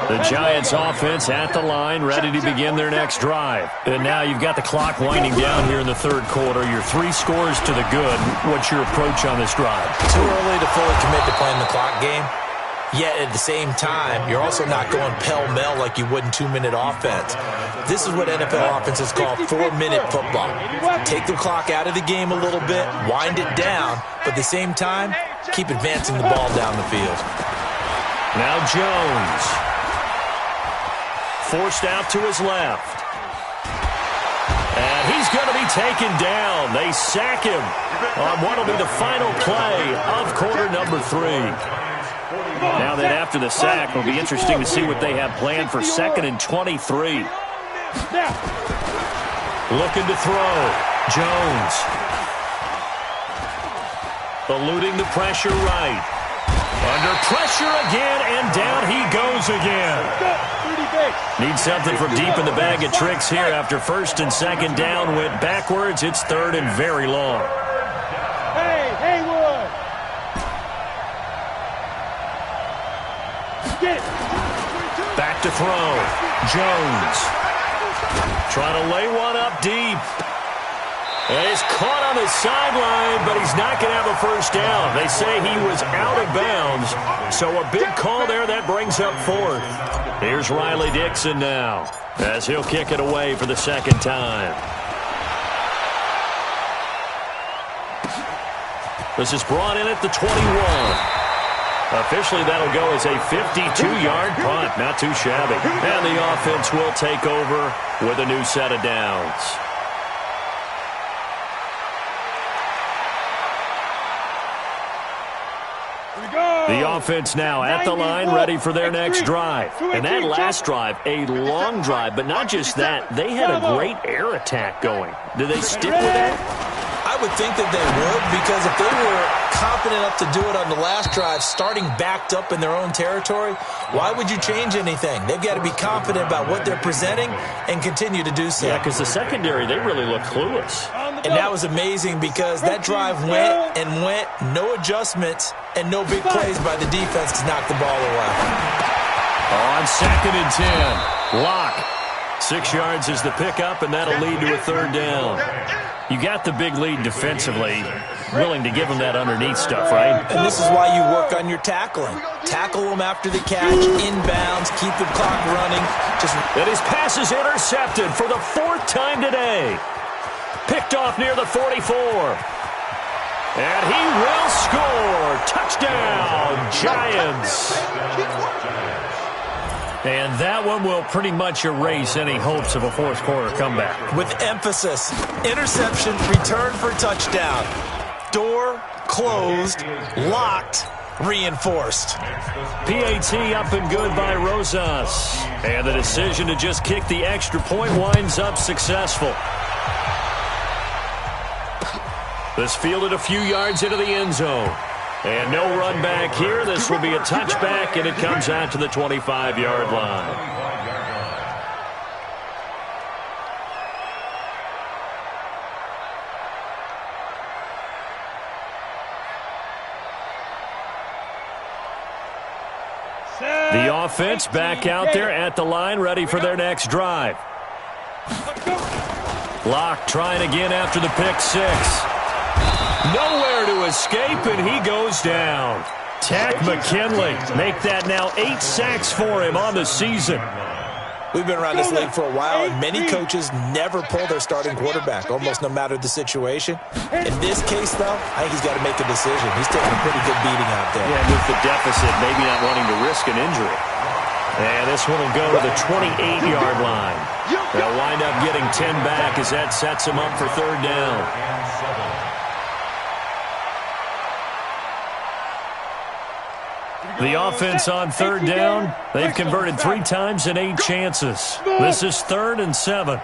The Giants offense at the line, ready to begin their next drive. And now you've got the clock winding down here in the 3rd quarter. Your 3 scores to the good. What's your approach on this drive? Too early to fully commit to playing the clock game. Yet at the same time, you're also not going pell-mell like you would in 2-minute offense. This is what NFL offenses call 4-minute football. Take the clock out of the game a little bit, wind it down, but at the same time, keep advancing the ball down the field. Now Jones. Forced out to his left. And he's going to be taken down. They sack him on what will be the final play of quarter number 3. Now that after the sack, it'll be interesting to see what they have planned for 2nd and 23. Looking to throw. Jones. Eluding the pressure right. Under pressure again, and down he goes again. Needs something from deep in the bag of tricks here after 1st and 2nd down. Went backwards. It's 3rd and very long. Hey, Haywood. Back to throw. Jones. Trying to lay one up deep. And he's caught on the sideline, but he's not going to have a first down. They say he was out of bounds. So a big call there. That brings up 4th. Here's Riley Dixon now as he'll kick it away for the 2nd time. This is brought in at the 21. Officially, that'll go as a 52-yard punt. Not too shabby. And the offense will take over with a new set of downs. The offense now at the line, ready for their next drive. And that last drive, a long drive, but not just that. They had a great air attack going. Do they stick with that? I would think that they would, because if they were confident enough to do it on the last drive, starting backed up in their own territory, why would you change anything? They've got to be confident about what they're presenting and continue to do so. Yeah, because the secondary, they really look clueless. And that was amazing because that drive went and went, no adjustments, and no big plays by the defense to knock the ball away. On 2nd and 10, Lock. 6 yards is the pickup, and that'll lead to a 3rd down. You got the big lead defensively. willing to give him that underneath stuff, right? And this is why you work on your tackling. Tackle him after the catch, inbounds, keep the clock running. And his pass is intercepted for the 4th time today. Picked off near the 44. And he will score. Touchdown, Giants. And that one will pretty much erase any hopes of a fourth-quarter comeback. With emphasis, interception, return for touchdown. Door closed, locked, reinforced. PAT up and good by Rosas. And the decision to just kick the extra point winds up successful. This fielded a few yards into the end zone. And no run back here. This will be a touchback, and it comes out to the 25-yard line. The offense back out there at the line, ready for their next drive. Locke trying again after the pick six. Nowhere to escape, and he goes down. Tack McKinley make that now 8 sacks for him on the season. We've been around this league for a while, and many coaches never pull their starting quarterback, almost no matter the situation. In this case, though, I think he's got to make a decision. He's taking a pretty good beating out there. Yeah, with the deficit, maybe not wanting to risk an injury. And this one will go to the 28-yard line. They'll wind up getting 10 back as that sets him up for 3rd down. The offense on 3rd down, they've converted 3 times in 8 chances. This is 3rd and 7.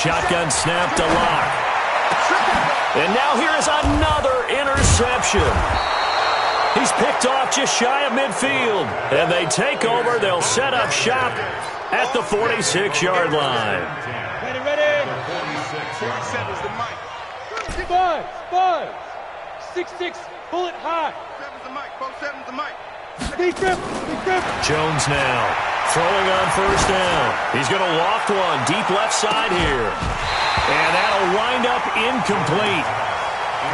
Shotgun snap to Locke. And now here is another interception. He's picked off just shy of midfield. And they take over. They'll set up shop at the 46-yard line. Ready. 47's the mic. 6-6, pull it high. 7's the mic. Jones now throwing on 1st down. He's going to loft one deep left side here. And that'll wind up incomplete.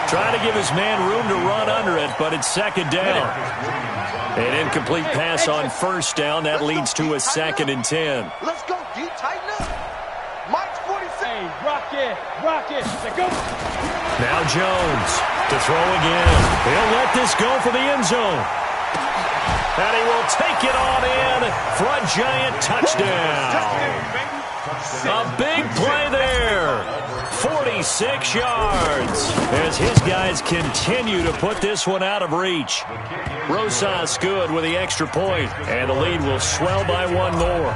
Trying to give his man room to run under it, but it's 2nd down. An incomplete pass on 1st down. That leads to a 2nd and 10. Let's go, D. Tighten up. Mike's 46. Hey, rock it. Let's go. Now Jones to throw again. He'll let this go for the end zone. And he will take it on in for a Giant touchdown. A big play there. 46 yards as his guys continue to put this one out of reach. Rosas good with the extra point, and the lead will swell by 1 more.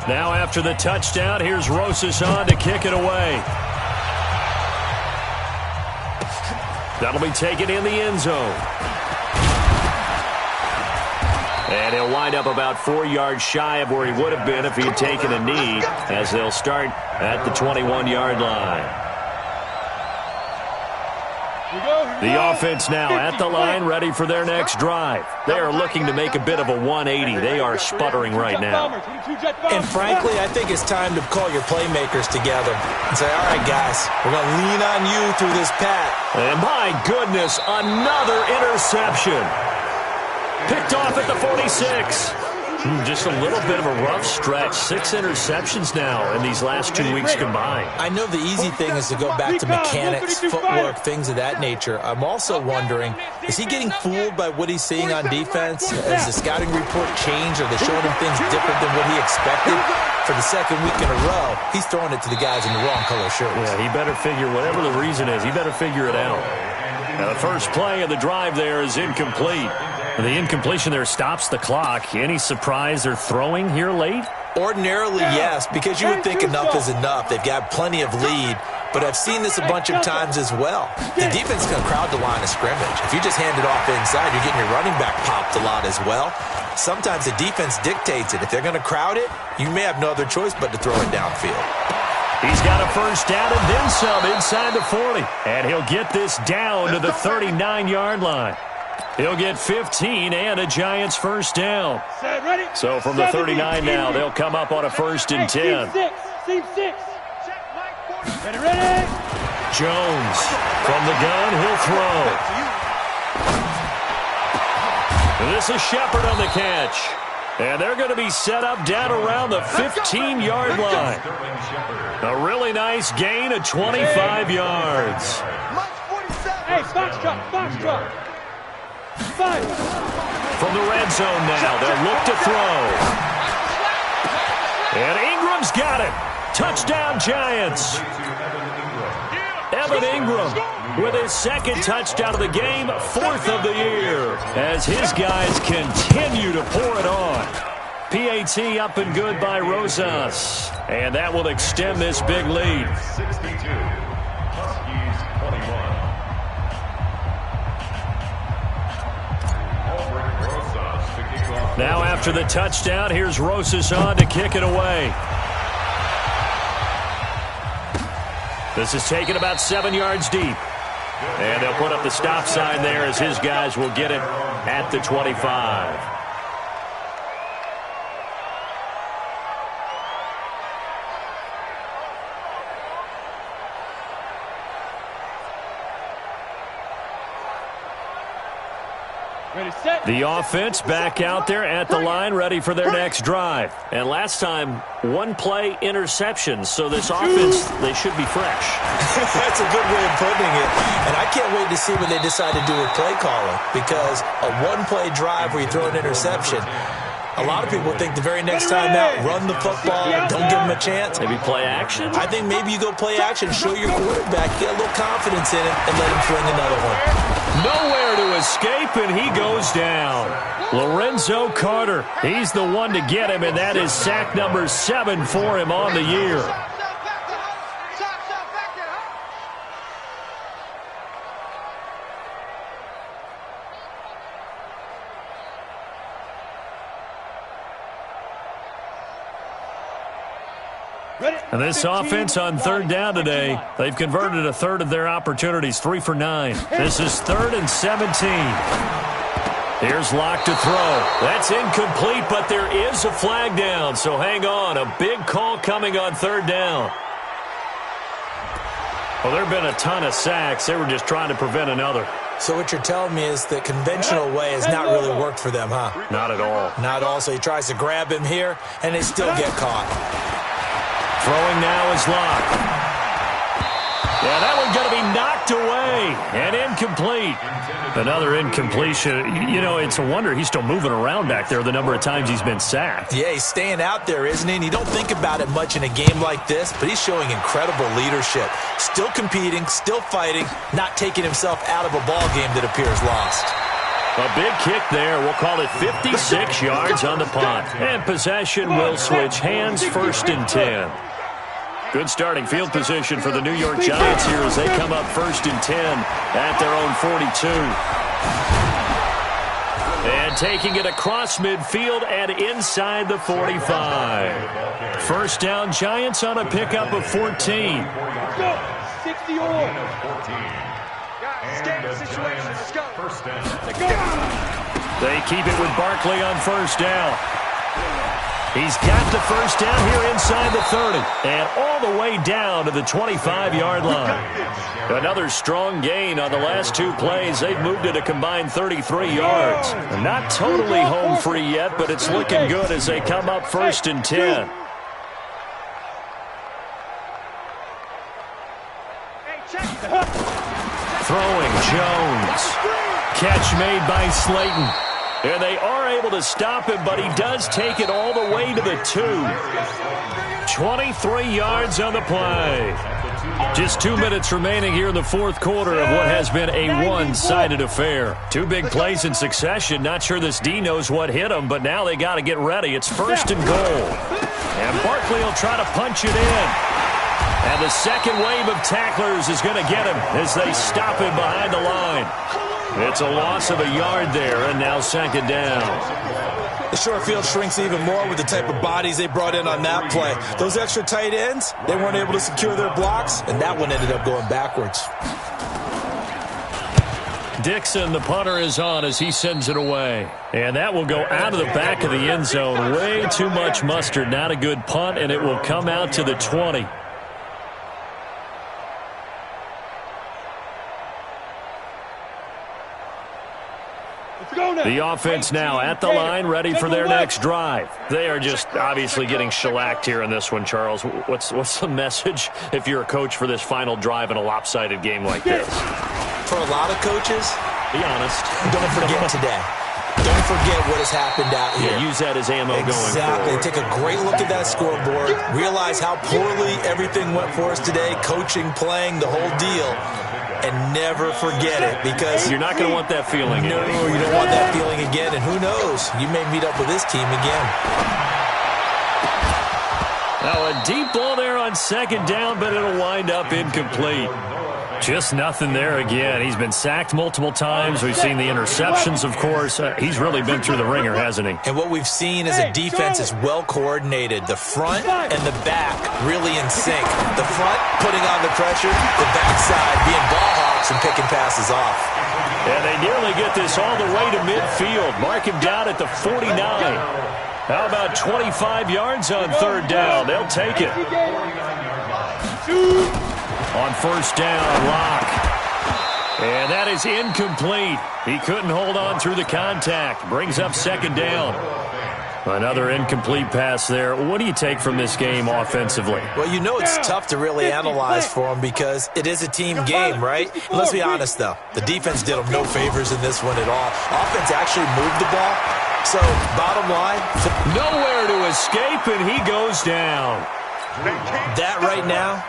Now after the touchdown, here's Rosas on to kick it away. That'll be taken in the end zone. And he'll wind up about 4 yards shy of where he would have been if he had taken a knee, as they'll start at the 21-yard line. The offense now at the line, ready for their next drive. They are looking to make a bit of a 180. They are sputtering right now. And frankly, I think it's time to call your playmakers together and say, all right, guys, we're going to lean on you through this pat. And my goodness, another interception. Picked off at the 46. Just a little bit of a rough stretch. 6 interceptions now in these last 2 weeks combined. I know the easy thing is to go back to mechanics, footwork, things of that nature. I'm also wondering, is he getting fooled by what he's seeing on defense? Has the scouting report changed? Are they showing him things different than what he expected? For the 2nd week in a row, he's throwing it to the guys in the wrong color shirts. Yeah, he better figure, whatever the reason is, he better figure it out. Now, the first play of the drive there is incomplete. The incompletion there stops the clock. Any surprise they're throwing here late? Ordinarily, yes, because you would think enough is enough. They've got plenty of lead, but I've seen this a bunch of times as well. The defense can crowd the line of scrimmage. If you just hand it off inside, you're getting your running back popped a lot as well. Sometimes the defense dictates it. If they're going to crowd it, you may have no other choice but to throw it downfield. He's got a first down and then some inside the 40. And he'll get this down to the 39-yard line. He'll get 15 and a Giants first down. So from the 39 now, they'll come up on a 1st and 10. Team 6. Ready. Jones from the gun, he'll throw. This is Shepard on the catch. And they're going to be set up down around the 15-yard line. A really nice gain of 25 yards. Hey, foxtrot. From the red zone now, they'll look to throw. And Ingram's got it. Touchdown, Giants. Evan Ingram with his second touchdown of the game, 4th of the year, as his guys continue to pour it on. PAT up and good by Rosas, and that will extend this big lead. 62, Huskies 21. Now after the touchdown, here's Rosas on to kick it away. This is taken about 7 yards deep. And they'll put up the stop sign there as his guys will get it at the 25. Ready, set. The offense back out there at the line, ready for their next drive. And last time, one-play interception. So this offense, they should be fresh. That's a good way of putting it. And I can't wait to see what they decide to do with play calling, because a one-play drive where you throw an interception, a lot of people think the very next time out, run the football, don't give them a chance. Maybe play action? I think maybe you go play action, show your quarterback, get a little confidence in him, and let him fling another one. Nowhere to escape, and he goes down. Lorenzo Carter, he's the one to get him, and that is sack number 7 for him on the year. And this offense on third down today, they've converted a third of their opportunities, 3 for 9. This is 3rd and 17. Here's Locke to throw. That's incomplete, but there is a flag down, so hang on. A big call coming on third down. Well, there have been a ton of sacks. They were just trying to prevent another. So what you're telling me is the conventional way has not really worked for them, huh? Not at all. Not at all. So he tries to grab him here, and they still get caught. Throwing now is Locke. Yeah, that one's going to be knocked away and incomplete. Another incompletion. You know, it's a wonder he's still moving around back there the number of times he's been sacked. Yeah, he's staying out there, isn't he? And you don't think about it much in a game like this, but he's showing incredible leadership. Still competing, still fighting, not taking himself out of a ball game that appears lost. A big kick there. We'll call it 56 yards on the punt. And possession will switch hands, 1st and 10. Good starting field position for the New York Giants here as they come up 1st and 10 at their own 42. And taking it across midfield and inside the 45. 1st down, Giants on a pickup of 14. Let's go. 60 all. Standard situation. Let's go. First down. They keep it with Barkley on 1st down. He's got the 1st down here inside the 30 and all the way down to the 25-yard line. Another strong gain on the last 2 plays. They've moved it a combined 33 yards. Not totally home free yet, but it's looking good as they come up 1st and 10. Throwing Jones. Catch made by Slayton. And they are able to stop him, but he does take it all the way to the 2. 23 yards on the play. Just 2 minutes remaining here in the 4th quarter of what has been a one-sided affair. 2 big plays in succession. Not sure this D knows what hit him, but now they got to get ready. It's 1st and goal. And Barkley will try to punch it in. And the second wave of tacklers is going to get him as they stop him behind the line. It's a loss of a yard there, and now 2nd down. The short field shrinks even more with the type of bodies they brought in on that play. Those extra tight ends, they weren't able to secure their blocks, and that one ended up going backwards. Dixon, the punter, is on as he sends it away. And that will go out of the back of the end zone. Way too much mustard. Not a good punt, and it will come out to the 20. The offense now at the line, ready for their next drive. They are just obviously getting shellacked here in this one, Charles. What's the message if you're a coach for this final drive in a lopsided game like this? For a lot of coaches, be honest. Don't forget today. Don't forget what has happened out here. Yeah, use that as ammo going forward. Exactly. Take a great look at that scoreboard. Realize how poorly everything went for us today. Coaching, playing, the whole deal. And never forget it, because you're not going to want that feeling. No, you don't want that feeling again. And who knows? You may meet up with this team again. Now a deep ball there on second down, but it'll wind up incomplete. Just nothing there again. He's been sacked multiple times. We've seen the interceptions, of course. He's really been through the ringer, hasn't he? And what we've seen is a defense is well coordinated. The front and the back really in sync. The front putting on the pressure, the backside being ball hawks and picking passes off. And they nearly get this all the way to midfield. Mark him down at the 49. How about 25 yards on third down? They'll take it. On first down, Locke. And that is incomplete. He couldn't hold on through the contact. Brings up second down. Another incomplete pass there. What do you take from this game offensively? Well, you know it's tough to really analyze for them because it is a team game, right? And let's be honest, though. The defense did them no favors in this one at all. Offense actually moved the ball. So, bottom line. Nowhere to escape, and he goes down. That right now,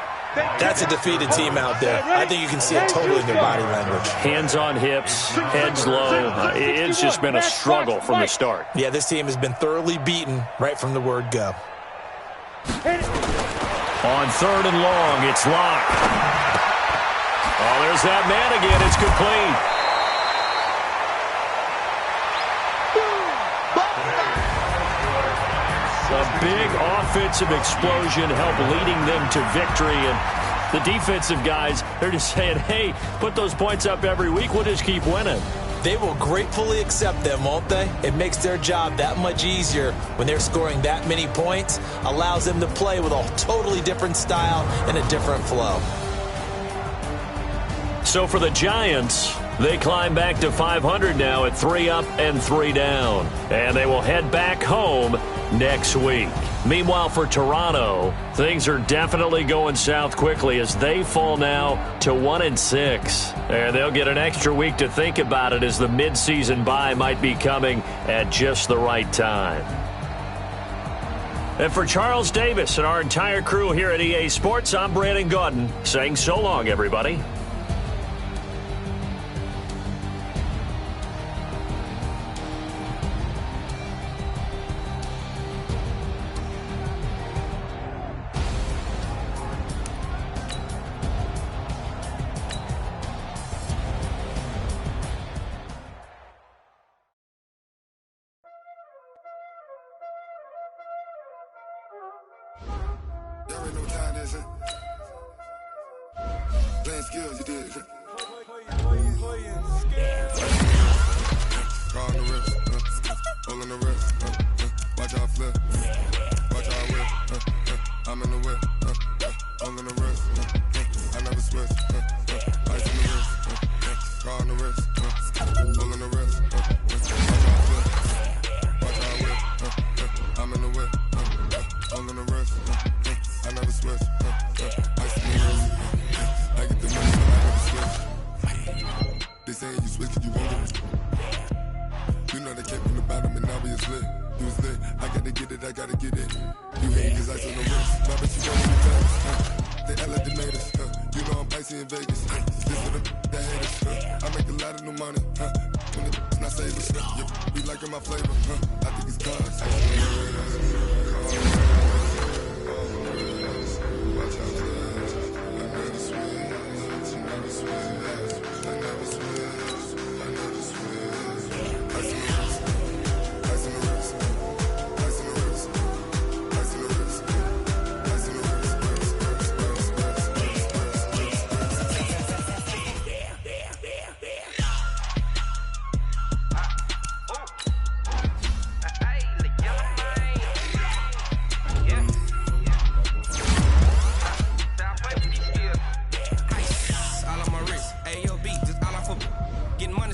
that's a defeated team out there. I think you can see it totally in their body language. Hands on hips, heads low. It's just been a struggle from the start. Yeah, this team has been thoroughly beaten right from the word go. On third and long, it's Locke. Oh, there's that man again. It's complete. A big offensive explosion helped leading them to victory. And the defensive guys, they're just saying, hey, put those points up every week. We'll just keep winning. They will gratefully accept them, won't they? It makes their job that much easier when they're scoring that many points. Allows them to play with a totally different style and a different flow. So for the Giants, they climb back to 500 now at 3 up and 3 down. And they will head back home next week. Meanwhile, for Toronto, things are definitely going south quickly as they fall now to 1-6. And they'll get an extra week to think about it as the midseason bye might be coming at just the right time. And for Charles Davis and our entire crew here at EA Sports, I'm Brandon Gaudin saying so long, everybody. Playing skills, you did. Car on the wrist, hole in the wrist, watch how I flip, watch how I whip, I'm in the whip, hole in the wrist, I never switch, ice in the wrist, car on the wrist, hole in the wrist, watch how I flip, watch how I whip, I'm in the whip, hole in the wrist, I never switch, ice in the wrist. I get the money, but I never switch. They saying you switch, you won't get it. You know they came from the bottom and now we is lit. You was lit, I gotta get it, I gotta get it. You hate cause ice on the wrist, but I bet you don't be fast. They act like the natives, you know I'm icy in Vegas. This for the haters, I make a lot of new money, when it's not savers. You liking my flavor, I think it's cause. Watch out.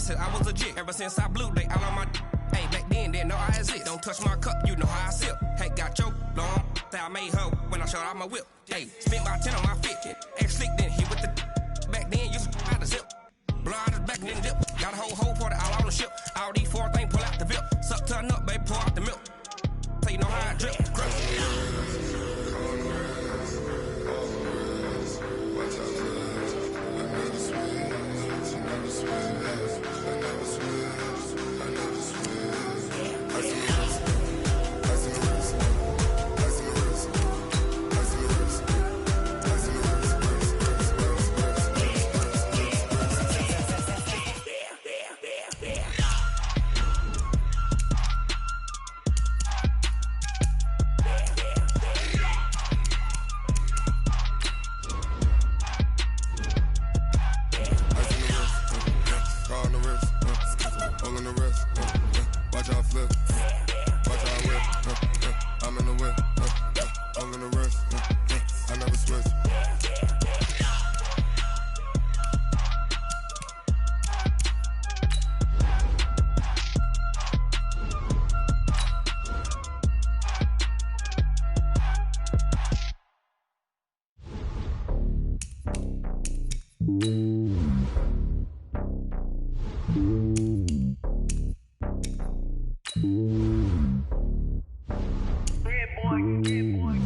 said I was legit. Ever since I blew, they all on my hey, back then, didn't know I exist. Don't touch my cup, you know how I sip. Hey, got your long, that I made her when I showed out my whip. Hey, spent about 10 on my fit. Ex-slick, then hit with the back then, used to out the zip. Blow out his back and then dip. Got a whole party all on the ship. All these 4 things, pull out the VIP. Suck, turn up, baby, pour out the milk. So you know how I drip.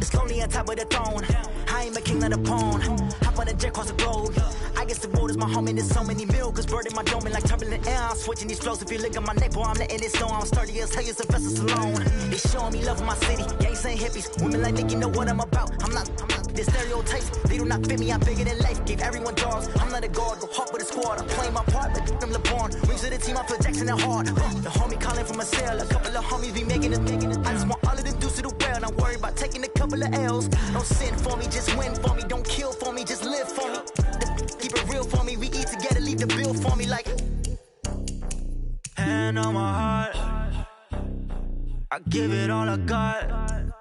It's lonely on top of the throne. I ain't a king of the pawn. Hop on a jet across the globe. I guess the world is my home and there's so many milkers bird in my dome and like turbulent air. I'm switching these flows. If you look at my neck, boy, I'm letting it snow. I'm sturdy as hell, Sylvester Stallone. They showing me love in my city. Gangs ain't hippies. Women like Nick, you know what I'm about. I'm not the stereotypes. They do not fit me. I'm bigger than life. Gave everyone dogs. I'm not a guard. Go hard with a squad. I'm playing my part like them LeBron. Rings to the team. I feel Jackson and hard. The homie calling from a cell. A couple of homies be making it. I just want all of them dudes to do well. Not worry about taking a couple of L's. Don't sin for me, just win for me. Don't kill for me, just live for me. Keep it real for me. We eat together, leave the bill for me like. Hand on my heart, I give it all I got.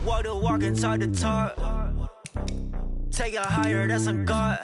Walk the walk inside the talk. Take it higher, that's a God.